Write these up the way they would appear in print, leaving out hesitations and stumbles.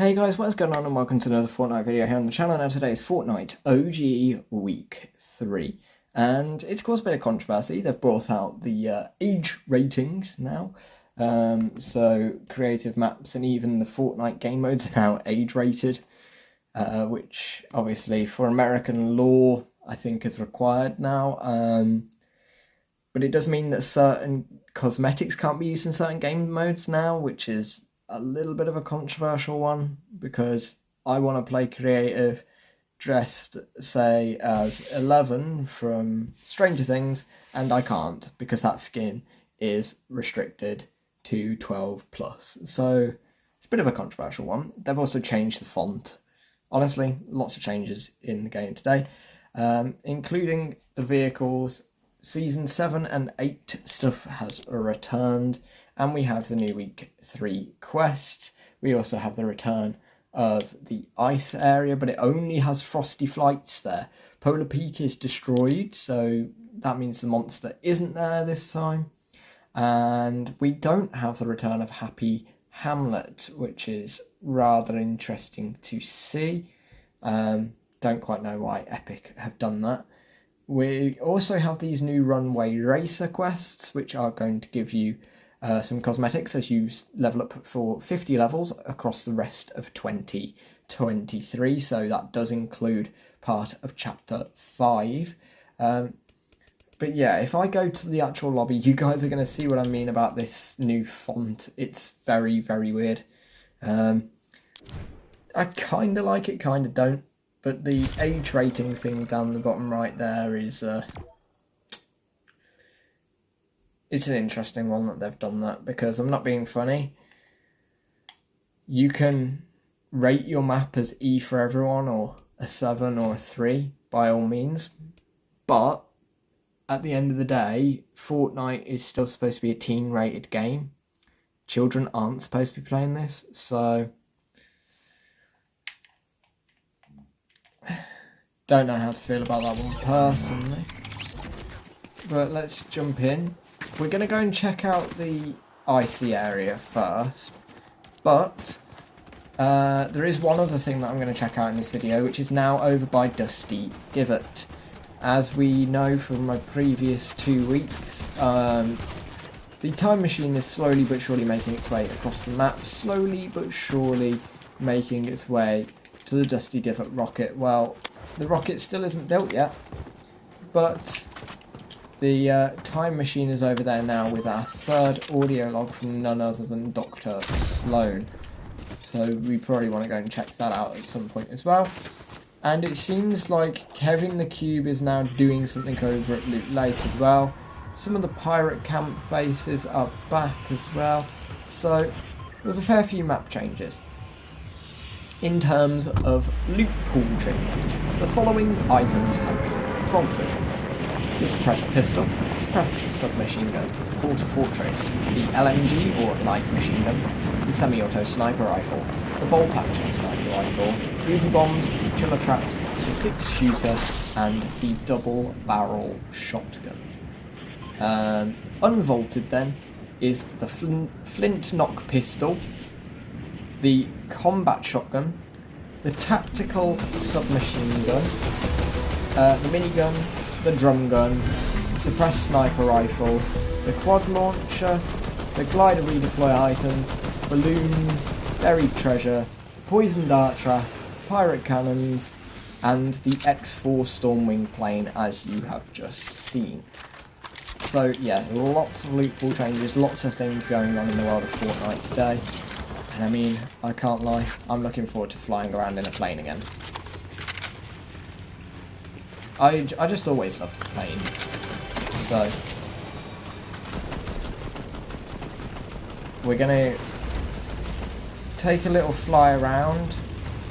Hey guys, what's going on and welcome to another Fortnite video here on the channel. Now today is Fortnite OG Week 3 and it's caused a bit of controversy. They've brought out the age ratings now, so creative maps and even the Fortnite game modes are now age rated, which obviously for American law I think is required now, but it does mean that certain cosmetics can't be used in certain game modes now, which is a little bit of a controversial one because I want to play creative dressed, say, as 11 from Stranger Things, and I can't because that skin is restricted to 12 plus. So it's a bit of a controversial one. They've also changed the font. Honestly, lots of changes in the game today, including the vehicles. Season 7 and 8 stuff has returned, and we have the new Week 3 quest. We also have the return of the ice area, but it only has frosty flights there. Polar Peak is destroyed, so that means the monster isn't there this time. And we don't have the return of Happy Hamlet, which is rather interesting to see. Don't quite know why Epic have done that. We also have these new Runway Racer quests, which are going to give you some cosmetics as you level up for 50 levels across the rest of 2023. So that does include part of Chapter 5. But yeah, if I go to the actual lobby, you guys are going to see what I mean about this new font. It's very, very weird. I kind of like it, kind of don't. But the age rating thing down the bottom right there is it's an interesting one that they've done that, because I'm not being funny. You can rate your map as E for everyone or a 7 or a 3 by all means, but at the end of the day, Fortnite is still supposed to be a teen rated game. Children aren't supposed to be playing this, so don't know how to feel about that one personally. But let's jump in. We're going to go and check out the icy area first. But there is one other thing that I'm going to check out in this video, which is now over by Dusty Divot. As we know from my previous 2 weeks, the time machine is slowly but surely making its way across the map. Slowly but surely making its way to the Dusty Divot rocket. Well, the rocket still isn't built yet, but the time machine is over there now with our third audio log from none other than Dr. Sloan. So we probably want to go and check that out at some point as well. And it seems like Kevin the Cube is now doing something over at Loot Lake as well. Some of the pirate camp bases are back as well. So there's a fair few map changes. In terms of loot pool changes, the following items have been prompted: the suppressed pistol, suppressed submachine gun, quarter fortress, the LMG or light machine gun, the semi-auto sniper rifle, the bolt action sniper rifle, booby bombs, chiller traps, the 6-shooter, and the double barrel shotgun. Unvaulted then is the flint knock pistol, the combat shotgun, the tactical submachine gun, the minigun, the drum gun, the suppressed sniper rifle, the quad launcher, the glider redeploy item, balloons, buried treasure, poison dart trap, pirate cannons, and the X4 Stormwing plane, as you have just seen. So yeah, lots of loot pool changes, lots of things going on in the world of Fortnite today. And I mean, I can't lie, I'm looking forward to flying around in a plane again. I just always loved the plane. So we're gonna take a little fly around.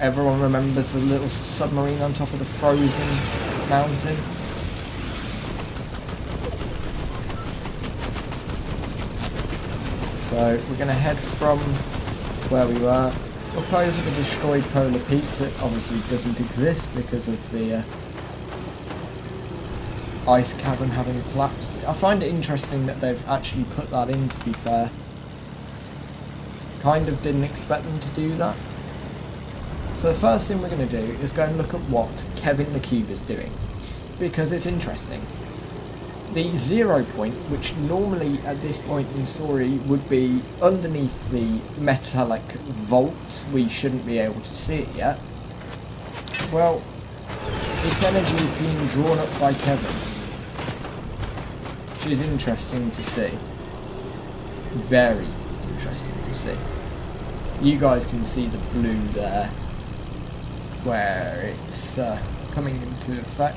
Everyone remembers the little submarine on top of the frozen mountain. So we're gonna head from where we were up over the destroyed Polar Peak that obviously doesn't exist because of the ice cavern having collapsed. I find it interesting that they've actually put that in, to be fair. Kind of didn't expect them to do that. So the first thing we're going to do is go and look at what Kevin the Cube is doing, because it's interesting. The 0 point, which normally at this point in the story would be underneath the metallic vault, we shouldn't be able to see it yet. Well, its energy is being drawn up by Kevin, which is interesting to see. Very interesting to see. You guys can see the blue there, where it's coming into effect.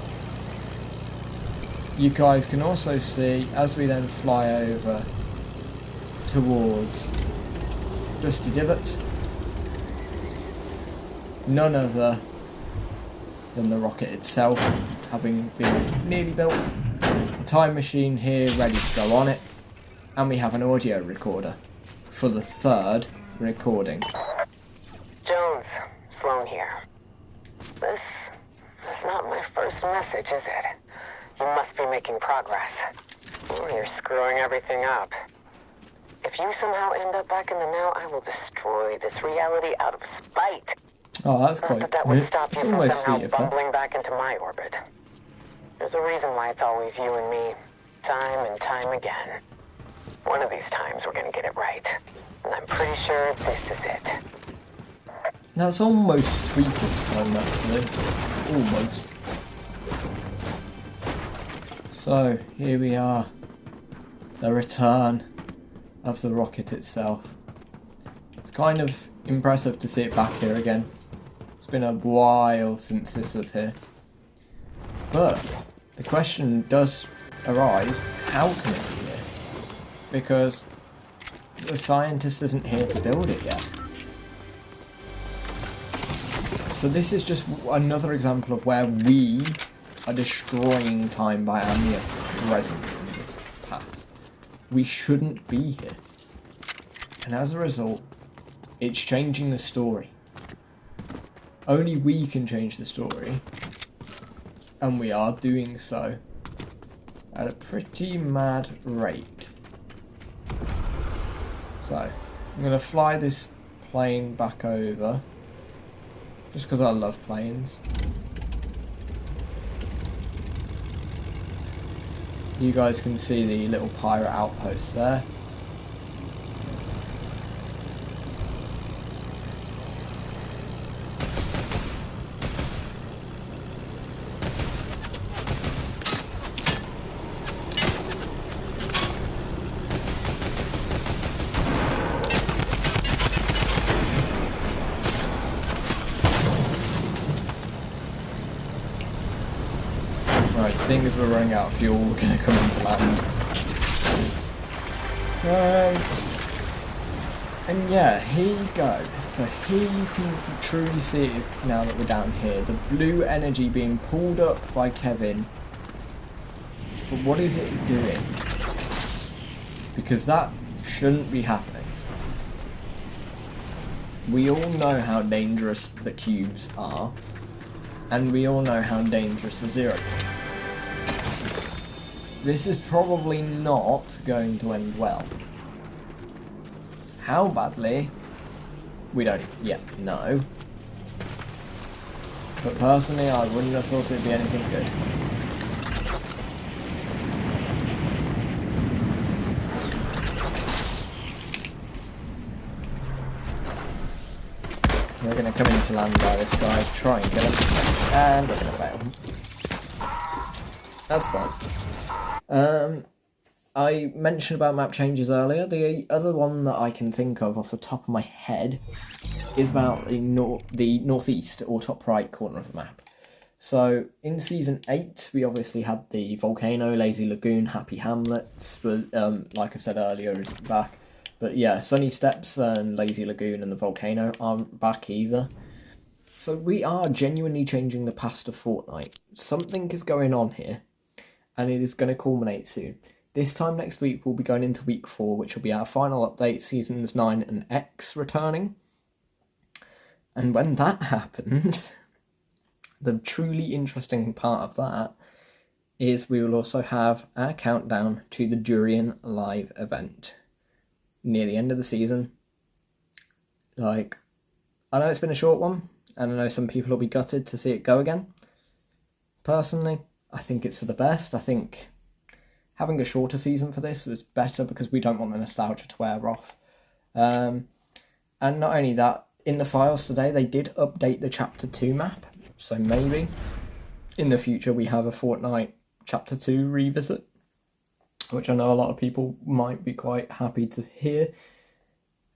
You guys can also see, as we then fly over towards Dusty Divot, none other than the rocket itself, having been nearly built, a time machine here ready to go on it, and we have an audio recorder for the third recording. Jones, Sloan here. This is not my first message, is it? You must be making progress, or you're screwing everything up. If you somehow end up back in the now, I will destroy this reality out of spite. Oh, that's quite... Not that would stop you from almost somehow sweet of her. bumbling back into my orbit. There's a reason why it's always you and me, time and time again. One of these times we're gonna get it right, and I'm pretty sure this is it. That's almost sweet of Sloan, actually. Almost. So, here we are. The return of the rocket itself. It's kind of impressive to see it back here again. It's been a while since this was here. But, the question does arise, how can it be here? Because the scientist isn't here to build it yet. So this is just another example of where we are destroying time by our mere presence in this past. We shouldn't be here. And as a result, it's changing the story. Only we can change the story. And we are doing so at a pretty mad rate. So, I'm going to fly this plane back over. Just because I love planes. You guys can see the little pirate outpost there. Right, seeing as we're running out of fuel, we're going to come into land. And yeah, here you go. So here you can truly see it now that we're down here. The blue energy being pulled up by Kevin. But what is it doing? Because that shouldn't be happening. We all know how dangerous the cubes are. And we all know how dangerous the 0 point is. This is probably not going to end well. How badly? We don't yet know. But personally, I wouldn't have thought it'd be anything good. We're going to come into land by this guy, try and kill him, and we're going to fail. That's fine. I mentioned about map changes earlier. The other one that I can think of off the top of my head is about the northeast or top right corner of the map. So in season 8, we obviously had the volcano, Lazy Lagoon, Happy Hamlets, but like I said earlier, is back. But yeah, Sunny Steps and Lazy Lagoon and the volcano aren't back either. So we are genuinely changing the past of Fortnite. Something is going on here, and it is going to culminate soon. This time next week, we'll be going into week 4, which will be our final update, seasons 9 and X returning. And when that happens, the truly interesting part of that is we will also have our countdown to the Durian live event near the end of the season. Like, I know it's been a short one, and I know some people will be gutted to see it go again. Personally, I think it's for the best. I think having a shorter season for this was better because we don't want the nostalgia to wear off. And not only that, in the files today, they did update the Chapter 2 map. So maybe in the future we have a Fortnite Chapter 2 revisit, which I know a lot of people might be quite happy to hear.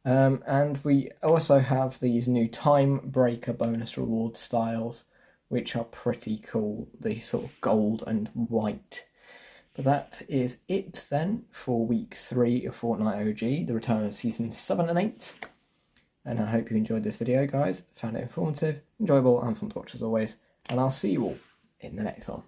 And we also have these new Time Breaker bonus reward styles, which are pretty cool. The sort of gold and white. But that is it then for week 3 of Fortnite OG, the return of season 7 and 8. And I hope you enjoyed this video, guys. Found it informative, enjoyable, and fun to watch as always. And I'll see you all in the next one.